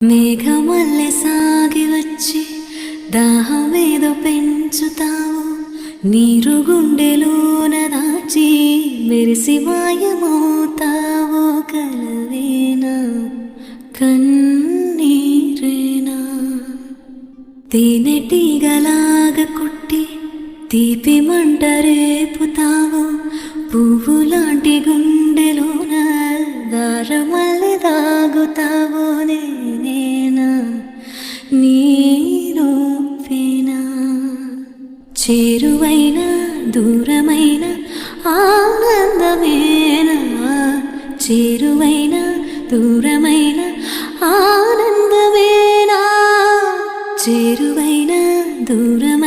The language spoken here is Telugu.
మేఘమల్లె సాగి వచ్చి దాహమేదో పెంచుతావు, నీరు గుండెలోన దాచి మెరిసి మాయమవుతావు. కలవేనా కన్నీరేనా తేనెటీగలాగా కుట్టి తీపి మంట రేపుతావు, పువ్వులాంటి గుండెలోన దారమల్లె దాగుతావు. నేనేనా నీరూపేనా చేరువైన దూరమైన ఆనందమేనా, చేరువైన దూరమైన ఆనందమేనా, చేరువైన దూరం